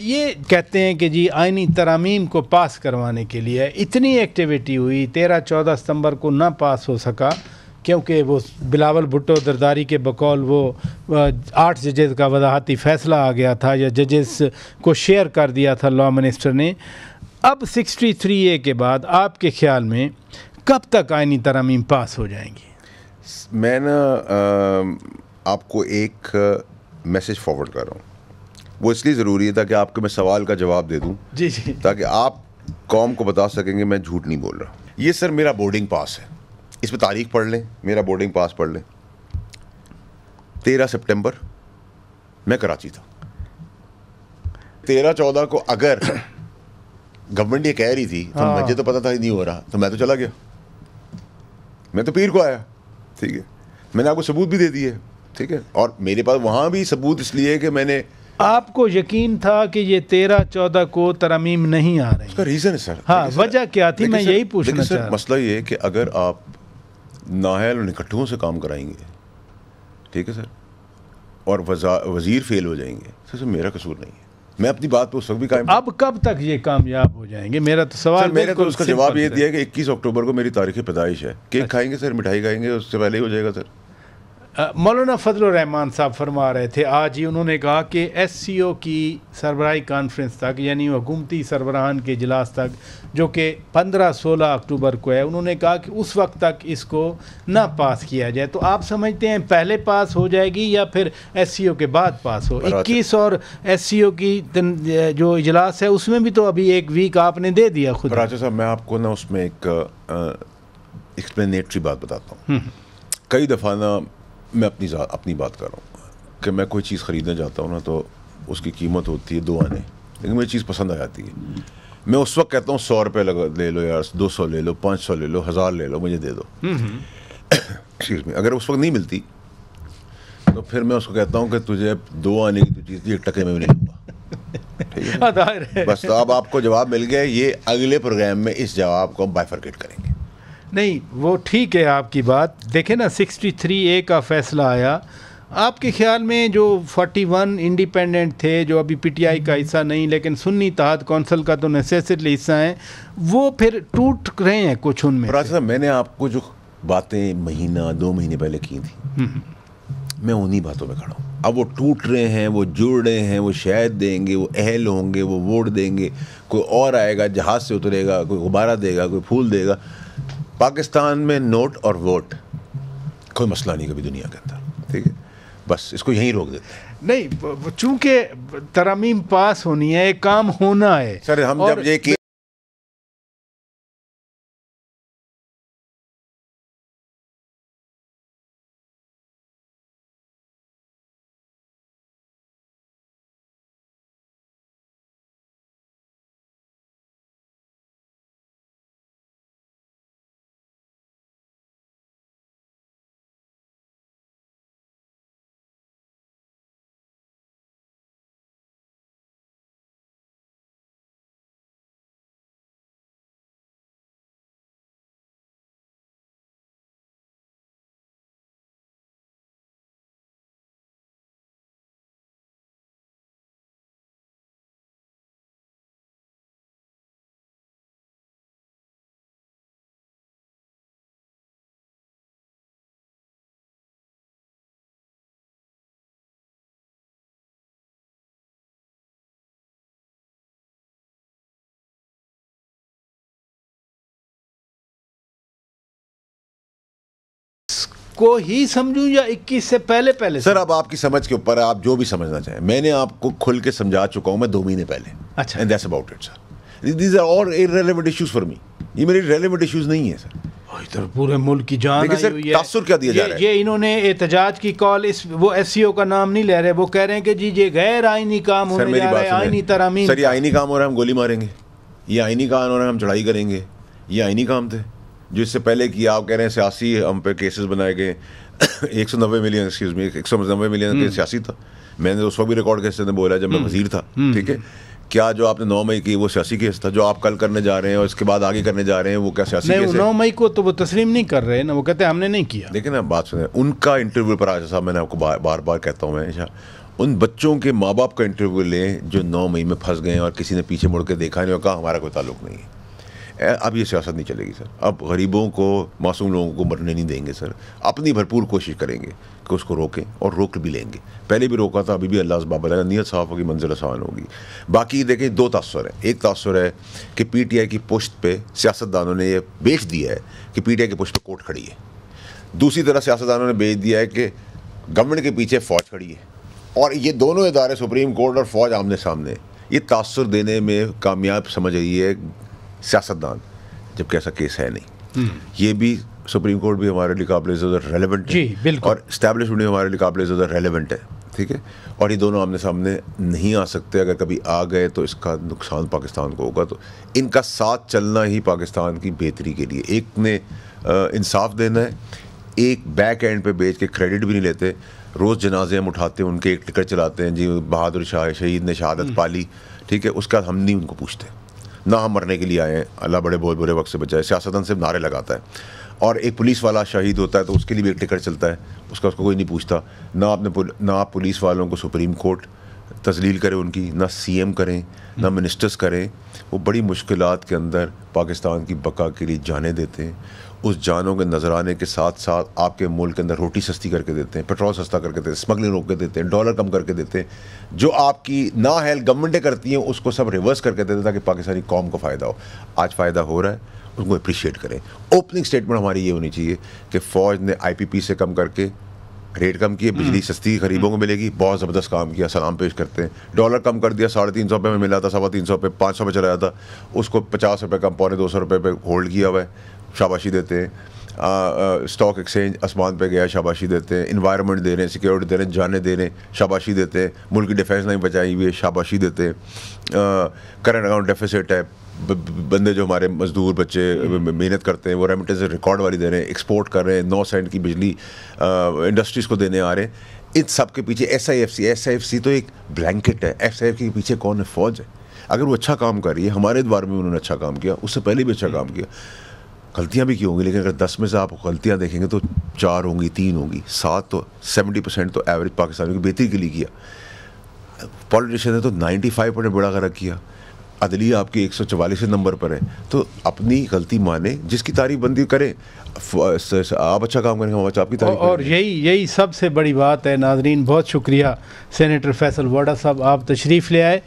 یہ کہتے ہیں کہ جی آئینی ترامیم کو پاس کروانے کے لیے اتنی ایکٹیویٹی ہوئی، 13-14 ستمبر کو نہ پاس ہو سکا کیونکہ وہ بلاول بھٹو زرداری کے بقول وہ 8 ججز کا وضاحتی فیصلہ آ گیا تھا یا ججز کو شیئر کر دیا تھا لا منسٹر نے. اب 63A کے بعد آپ کے خیال میں کب تک آئینی ترامیم پاس ہو جائیں گی؟ میں نا آپ کو ایک میسج فارورڈ کر رہا ہوں. وہ اس لیے ضروری ہے تاکہ آپ کو میں سوال کا جواب دے دوں، جی تاکہ آپ قوم کو بتا سکیں گے میں جھوٹ نہیں بول رہا. یہ سر میرا بورڈنگ پاس ہے، اس پہ تاریخ پڑھ لیں، میرا بورڈنگ پاس پڑھ لیں. 13 سپٹمبر میں کراچی تھا. 13-14 کو اگر گورنمنٹ یہ کہہ رہی تھی تو مجھے تو پتا تھا نہیں ہو رہا، تو میں تو چلا گیا، میں تو پیر کو آیا. ٹھیک ہے، میں نے آپ کو ثبوت بھی دے دی ہے. ٹھیک ہے، اور میرے پاس وہاں بھی ثبوت اس لیے کہ میں نے، آپ کو یقین تھا کہ یہ 13-14 کو ترامیم نہیں آ رہی؟ اس کا ریزن ہے سر. ہاں، وجہ کیا تھی؟ میں یہی پوچھنا چاہ رہا ہوں. مسئلہ یہ ہے کہ اگر آپ نااہل اور نکٹھوں سے کام کرائیں گے، ٹھیک ہے سر، اور وزیر فیل ہو جائیں گے، سر میرا قصور نہیں ہے. میں اپنی بات پہ اس وقت بھی قائم. اب کب تک یہ کامیاب ہو جائیں گے؟ میرا تو سوال میں نے تو اس کا جواب یہ دیا کہ 21 اکتوبر کو میری تاریخ پیدائش ہے. کیک کھائیں گے سر، مٹھائی کھائیں گے، اس سے پہلے ہی ہو جائے گا سر. مولانا فضل الرحمان صاحب فرما رہے تھے آج ہی، انہوں نے کہا کہ ایس سی او کی سربراہی کانفرنس تک، یعنی حکومتی سربراہان کے اجلاس تک، جو کہ 15-16 اکتوبر کو ہے، انہوں نے کہا کہ اس وقت تک اس کو نہ پاس کیا جائے. تو آپ سمجھتے ہیں پہلے پاس ہو جائے گی یا پھر ایس سی او کے بعد پاس ہو؟ 21 اور ایس سی او کی جو اجلاس ہے اس میں بھی تو ابھی 1 ویک آپ نے دے دیا خود. راجہ صاحب میں آپ کو نا اس میں ایک ایکسپلینیٹری بات بتاتا ہوں. کئی دفعہ نا میں اپنی بات کر رہا ہوں کہ میں کوئی چیز خریدنا چاہتا ہوں نا تو اس کی قیمت ہوتی ہے 2 آنے، لیکن مجھے چیز پسند آ جاتی ہے. میں اس وقت کہتا ہوں 100 روپے لے لو یار، 200 لے لو، 500 لے لو، 1000 لے لو، مجھے دے دو. اگر اس وقت نہیں ملتی تو پھر میں اس کو کہتا ہوں کہ تجھے 2 آنے کی چیز 1 ٹکے میں بھی نہیں لوں گا. بس اب آپ کو جواب مل گیا. یہ اگلے پروگرام میں اس جواب کو ہم بائفرکیٹ کریں گے. نہیں وہ ٹھیک ہے آپ کی بات. دیکھیں نا 63A کا فیصلہ آیا، آپ کے خیال میں جو 41 انڈیپینڈنٹ تھے جو ابھی پی ٹی آئی کا حصہ نہیں لیکن سنی اتحاد کونسل کا تو نیسیسرلی حصہ ہیں، وہ پھر ٹوٹ رہے ہیں کچھ ان میں. صاحب میں نے آپ کو جو باتیں مہینہ 2 مہینے پہلے کی تھیں، میں انہی باتوں پہ کھڑا ہوں. اب وہ ٹوٹ رہے ہیں، وہ جڑ رہے ہیں، وہ شہد دیں گے، وہ اہل ہوں گے، وہ ووٹ دیں گے، کوئی اور آئے گا جہاز سے اترے گا، کوئی غبارہ دے گا، کوئی پھول دے گا. پاکستان میں نوٹ اور ووٹ کوئی مسئلہ نہیں کبھی دنیا کے اندر. ٹھیک ہے، بس اس کو یہیں روک دیتے ہیں. نہیں، چونکہ ترامیم پاس ہونی ہے، ایک کام ہونا ہے. سر ہم جب یہ کو ہی سمجھوں یا 21 سے پہلے؟ سر اب آپ کی سمجھ کے اوپر، آپ جو بھی سمجھنا چاہیں. میں نے آپ کو کھل کے سمجھا چکا ہوں میں 2 مہینے پہلے. اچھا، and that's about it sir. These are all irrelevant issues for me. یہ میری ریلیونٹ ایشوز نہیں ہیں سر. ادھر پورے ملک کی جان آئی ہوئی ہے. تاثر کیا دیا جا رہا ہے؟ یہ انہوں نے احتجاج کی کال، وہ ایس سی او کا نام نہیں لے رہے، وہ کہہ رہے ہیں کہ جی یہ غیر آئینی کام ہونے جا رہا ہے، آئینی ترامیم. سر یہ آئینی کام ہو رہا ہے، ہم گولی ماریں گے. یہ آئینی کام ہو رہا ہے، ہم چڑھائی کریں گے. یہ آئینی کام تھے جو اس سے پہلے کیا. آپ کہہ رہے ہیں سیاسی ہم پہ کیسز بنائے گئے. 190 ملین کے سیاسی تھا. میں نے اس وقت بھی ریکارڈ کیسے بولا جب میں وزیر تھا. ٹھیک ہے، کیا جو آپ نے 9 مئی کی وہ سیاسی کیس تھا؟ جو آپ کل کرنے جا رہے ہیں اور اس کے بعد آگے کرنے جا رہے ہیں وہ کیا سیاسی کیس ہے؟ 9 مئی کو تو وہ تسلیم نہیں کر رہے نا، وہ کہتے ہیں ہم نے نہیں کیا. دیکھیں نا بات سنیں، ان کا انٹرویو پر آج صاحب میں نے آپ کو بار بار کہتا ہوں میں ان بچوں کے ماں باپ کا انٹرویو لیں جو 9 مئی میں پھنس گئے ہیں اور کسی نے پیچھے مڑ کے دیکھا نہیں اور کہا ہمارا کوئی تعلق نہیں ہے. اب یہ سیاست نہیں چلے گی سر. اب غریبوں کو, معصوم لوگوں کو مرنے نہیں دیں گے سر. اپنی بھرپور کوشش کریں گے کہ اس کو روکیں, اور روک بھی لیں گے. پہلے بھی روکا تھا, ابھی بھی اللہ اسباب لگا, نیت صاف ہوگی منزل آسان ہوگی. باقی دیکھیں 2 تاثر ہیں. ایک تاثر ہے کہ پی ٹی آئی کی پشت پہ سیاستدانوں نے یہ بیچ دیا ہے کہ پی ٹی آئی کی پشت پہ کورٹ کھڑی ہے. دوسری طرف سیاستدانوں نے بیچ دیا ہے کہ گورنمنٹ کے پیچھے فوج کھڑی ہے, اور یہ دونوں ادارے سپریم کورٹ اور فوج آمنے سامنے. یہ تاثر دینے میں کامیاب سمجھ رہی ہے سیاستدان, جبکہ ایسا کیس ہے نہیں. یہ بھی سپریم کورٹ بھی ہمارے لیے قابل زیادہ ریلیونٹ ہے, اور اسٹیبلشمنٹ بھی ہمارے لیے قابل زیادہ ریلیونٹ ہے. ٹھیک ہے, اور یہ دونوں آمنے سامنے نہیں آ سکتے. اگر کبھی آ گئے تو اس کا نقصان پاکستان کو ہوگا. تو ان کا ساتھ چلنا ہی پاکستان کی بہتری کے لیے. ایک نے انصاف دینا ہے, ایک بیک اینڈ پہ بیچ کے کریڈٹ بھی نہیں لیتے. روز جنازے ہم اٹھاتے ہیں, ان کے ایک ٹکٹ چلاتے ہیں, جی بہادر شاہ شہید نے شہادت پالی. ٹھیک ہے, اس کا ہم نہیں ان کو پوچھتے. نہ ہم مرنے کے لیے آئے ہیں, اللہ بڑے بہت برے وقت سے بچائے. سیاستدان صرف نعرے لگاتا ہے. اور ایک پولیس والا شہید ہوتا ہے تو اس کے لیے بھی ایک ٹکٹ چلتا ہے, اس کو کوئی نہیں پوچھتا. نہ آپ پولیس والوں کو سپریم کورٹ تذلیل کریں ان کی, نہ سی ایم کریں, نہ منسٹرز کریں. وہ بڑی مشکلات کے اندر پاکستان کی بقا کے لیے جانیں دیتے ہیں. اس جانوں کے نظر آنے کے ساتھ ساتھ آپ کے ملک کے اندر روٹی سستی کر کے دیتے ہیں, پیٹرول سستا کر کے دیتے ہیں, اسمگلنگ روک کے دیتے ہیں, ڈالر کم کر کے دیتے ہیں. جو آپ کی نااہل گورنمنٹیں کرتی ہیں اس کو سب ریورس کر کے دیتے ہیں تاکہ پاکستانی قوم کو فائدہ ہو. آج فائدہ ہو رہا ہے, ان کو اپریشیٹ کریں. اوپننگ اسٹیٹمنٹ ہماری یہ ہونی چاہیے کہ فوج نے آئی پی پی سے کم کر کے ریٹ کم کیے, بجلی سستی غریبوں کو ملے گی, بہت زبردست کام کیا, سلام پیش کرتے ہیں. ڈالر کم کر دیا, 350 روپے میں ملا تھا, 350 پہ 500 پہ چلا جاتا, اس کو 50 روپے کم, 250 روپے پہ ہولڈ کیا ہوا ہے, شاباشی دیتے ہیں. اسٹاک ایکسچینج اسمان پہ گیا, شاباشی دیتے ہیں. انوائرمنٹ دے رہے ہیں, سیکورٹی دے رہے ہیں, جانے دے رہے ہیں, شاباشی دیتے ہیں. ملک کی ڈیفینس نہیں بچائی ہوئی ہے, شاباشی دیتے ہیں. کرنٹ اکاؤنٹ ڈیفیسٹ ہے, بندے جو ہمارے مزدور بچے محنت کرتے ہیں وہ ریمیٹنس ریکارڈ والی دے رہے ہیں, ایکسپورٹ کر رہے ہیں, 9 سینٹ کی بجلی انڈسٹریز کو دینے آ رہے ہیں. ان سب کے پیچھے ایس آئی ایف سی تو ایک بلینکٹ ہے. ایس آئی ایف کے پیچھے کون ہے؟ فوج ہے. اگر وہ اچھا کام کر رہی ہے, ہمارے دوار میں انہوں نے اچھا کام کیا, اس سے پہلے بھی اچھا کام کیا. غلطیاں بھی کی ہوں گی, لیکن اگر 10 میں سے آپ غلطیاں دیکھیں گے تو 4 ہوں گی, 3 ہوں گی, 7 تو 70% تو ایوریج پاکستانیوں کی بہتری کے لیے کیا. پولیٹیشین نے تو 95% بڑا غرق کیا. عدلیہ آپ کی 144 نمبر پر ہے. تو اپنی غلطی مانیں, جس کی تعریف بندی کریں. آپ اچھا کام کریں گے, آپ کی تعریف. اور یہی سب سے بڑی بات ہے. ناظرین بہت شکریہ سینیٹر فیصل ووڈا صاحب, آپ تشریف لے آئے.